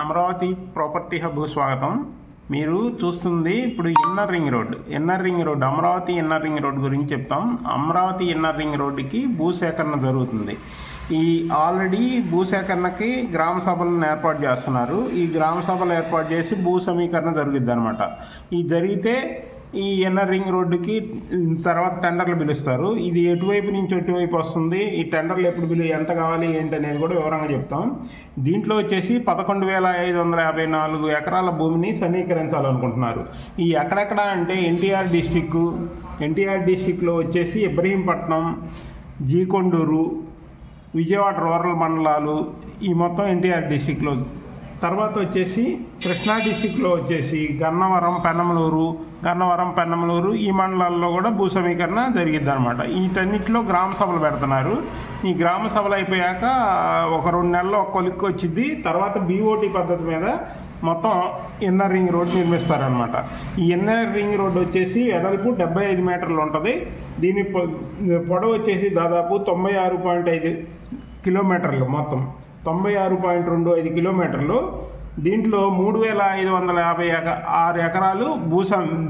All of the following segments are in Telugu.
అమరావతి ప్రాపర్టీ హబ్కు స్వాగతం. మీరు చూస్తుంది ఇప్పుడు inner ring road Amaravati inner ring road గురించి చెప్తాం. అమరావతి ఇన్నర్ రింగ్ రోడ్డుకి భూసేకరణ జరుగుతుంది. ఈ ఆల్రెడీ భూసేకరణకి గ్రామ సభలను ఏర్పాటు చేస్తున్నారు. ఈ గ్రామ సభలు ఏర్పాటు చేసి భూ సమీకరణ జరుగుద్ది అనమాట. ఇది జరిగితే ఈ ఇన్నర్ రింగ్ రోడ్డుకి తర్వాత టెండర్లు పిలుస్తారు. ఇది ఎటువైపు నుంచి ఎటువైపు వస్తుంది, ఈ టెండర్లు ఎప్పుడు ఎంత కావాలి ఏంటి అనేది కూడా వివరంగా చెప్తాం. దీంట్లో వచ్చేసి 11,554 ఎకరాల భూమిని సమీకరించాలనుకుంటున్నారు. ఈ ఎక్కడెక్కడ అంటే ఎన్టీఆర్ డిస్టిక్లో వచ్చేసి ఇబ్రహీంపట్నం, జీకొండూరు, విజయవాడ రూరల్ మండలాలు, ఈ మొత్తం ఎన్టీఆర్ డిస్టిక్లో. తర్వాత వచ్చేసి కృష్ణా డిస్టిక్లో వచ్చేసి గన్నవరం, పెన్నమలూరు ఈ మండలాల్లో కూడా భూ సమీకరణ జరిగిద్ది అనమాట. వీటన్నిటిలో గ్రామ సభలు పెడుతున్నారు. ఈ గ్రామ సభలు అయిపోయాక ఒక 2 నెలల్లో ఒక కొలిక్కి వచ్చింది. తర్వాత బీఓటీ పద్ధతి మీద మొత్తం ఇన్నర్ రింగ్ రోడ్ నిర్మిస్తారనమాట. ఈ ఇన్నర్ రింగ్ రోడ్ వచ్చేసి వెడల్పు 75 మీటర్లు ఉంటుంది. దీని పొడవు వచ్చేసి దాదాపు 96.5 కిలోమీటర్లు, మొత్తం 96.25 కిలోమీటర్లు. దీంట్లో 3,556 ఎకరాలు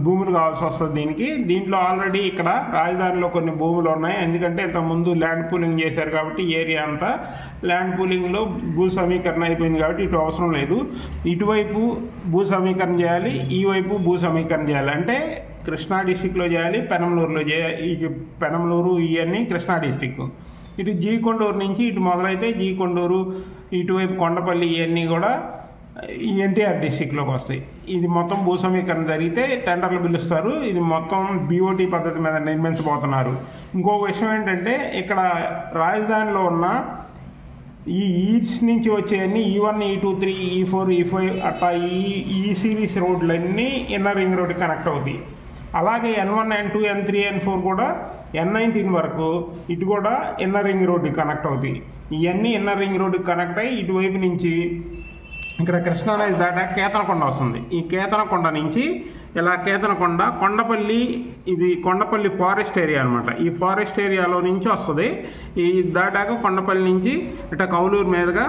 భూములు కావాల్సి వస్తుంది దీంట్లో ఆల్రెడీ ఇక్కడ రాజధానిలో కొన్ని భూములు ఉన్నాయి. ఎందుకంటే ఇంతకుముందు ల్యాండ్ పూలింగ్ చేశారు కాబట్టి ఏరియా అంతా ల్యాండ్ పూలింగ్లో భూ సమీకరణ అయిపోయింది కాబట్టి ఇటు అవసరం లేదు. ఇటువైపు భూ సమీకరణ చేయాలి, ఈ వైపు భూ సమీకరణ చేయాలి. అంటే కృష్ణా డిస్టిక్లో చేయాలి, పెనమలూరులో చేయాలి. పెనమలూరు ఇవన్నీ కృష్ణా డిస్టిక్. ఇటు జీకొండూరు నుంచి ఇటు మొదలైతే జీకొండూరు, ఇటువైపు కొండపల్లి ఇవన్నీ కూడా ఈ ఎన్టీఆర్ డిస్టిక్లోకి వస్తాయి. ఇది మొత్తం భూ సమీకరణ జరిగితే టెండర్లు పిలుస్తారు. ఇది మొత్తం బీఓటీ పద్ధతి మీద నిర్మించబోతున్నారు. ఇంకొక విషయం ఏంటంటే ఇక్కడ రాజధానిలో ఉన్న ఈ ఈస్ట్ నుంచి వచ్చేవన్నీ E1, E2, 3, E4, E5 అట్లా ఈ సిరీస్ రోడ్లన్నీ ఇన్నర్ రింగ్ రోడ్కి కనెక్ట్ అవుతాయి. అలాగే N1, N2, N3, N4 కూడా N19 వరకు ఇటు కూడా ఇన్నర్ రింగ్ రోడ్డుకి కనెక్ట్ అవుతాయి. ఇవన్నీ ఇన్నర్ రింగ్ రోడ్డుకి కనెక్ట్ అయ్యి ఇటువైపు నుంచి ఇక్కడ కృష్ణా నది దాటా కేతనకొండ వస్తుంది. ఈ కేతనకొండ నుంచి ఇలా కేతనకొండ, కొండపల్లి, ఇది కొండపల్లి ఫారెస్ట్ ఏరియా అనమాట. ఈ ఫారెస్ట్ ఏరియాలో నుంచి వస్తుంది. ఈ దాటాక కొండపల్లి నుంచి ఇట్లా కౌలూరు మీదుగా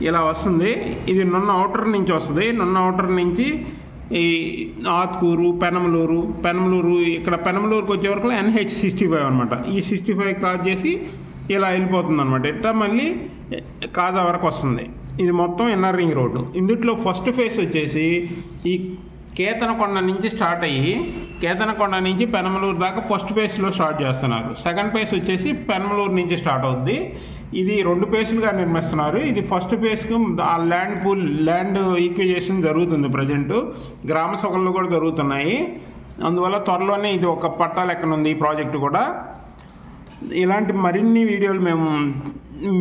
ఇలా వస్తుంది. ఇది నున్న అవుటర్ నుంచి వస్తుంది. నున్న అవుటర్ నుంచి ఈ ఆత్కూరు, పెనమలూరు ఇక్కడ పెనమలూరుకి వచ్చే వరకు NH65 అనమాట. ఈ 65 క్రాస్ చేసి ఇలా వెళ్ళిపోతుంది అనమాట. ఇట్లా మళ్ళీ కాజా వరకు వస్తుంది. ఇది మొత్తం ఇన్నర్ రింగ్ రోడ్డు. ఇందులో ఫస్ట్ ఫేజ్ వచ్చేసి ఈ కేతనకొండ నుంచి స్టార్ట్ అయ్యి కేతనకొండ నుంచి పెనమలూరు దాకా ఫస్ట్ ఫేజ్లో స్టార్ట్ చేస్తున్నారు. సెకండ్ ఫేజ్ వచ్చేసి పెనమలూరు నుంచి స్టార్ట్ అవుద్ది. ఇది 2 ఫేజ్లుగా నిర్మిస్తున్నారు. ఇది ఫస్ట్ ఫేజ్కి ల్యాండ్ ఈక్విజేషన్ జరుగుతుంది. ప్రజెంట్ గ్రామ సభలు కూడా జరుగుతున్నాయి. అందువల్ల త్వరలోనే ఇది ఒక పట్టా లెక్కనుంది ఈ ప్రాజెక్టు కూడా. ఇలాంటి మరిన్ని వీడియోలు మేము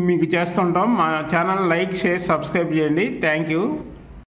మీకు చేస్తుంటాం. మా ఛానల్ లైక్, షేర్, సబ్స్క్రైబ్ చేయండి. Thank you.